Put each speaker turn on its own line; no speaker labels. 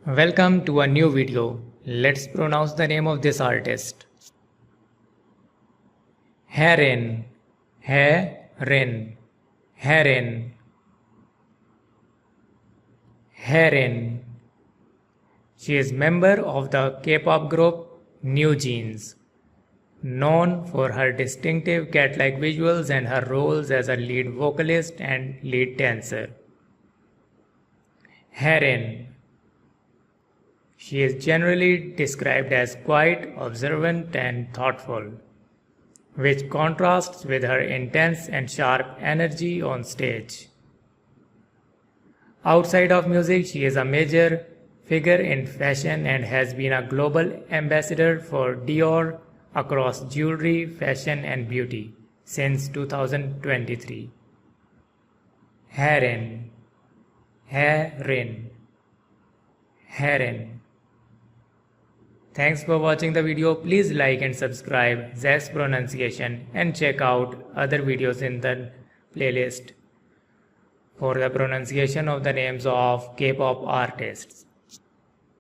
Welcome to a new video. Let's pronounce the name of this artist. Haerin, Haerin, Haerin, Haerin. She is member of the K-pop group NewJeans, known for her distinctive cat-like visuals and her roles as a lead vocalist and lead dancer. Haerin. She is generally described as quiet, observant, and thoughtful, which contrasts with her intense and sharp energy on stage. Outside of music, she is a major figure in fashion and has been a global ambassador for Dior across jewelry, fashion, and beauty since 2023. Haerin, Haerin, Haerin. Thanks for watching the video. Please like and subscribe Zack's Pronunciation and check out other videos in the playlist for the pronunciation of the names of K-pop artists.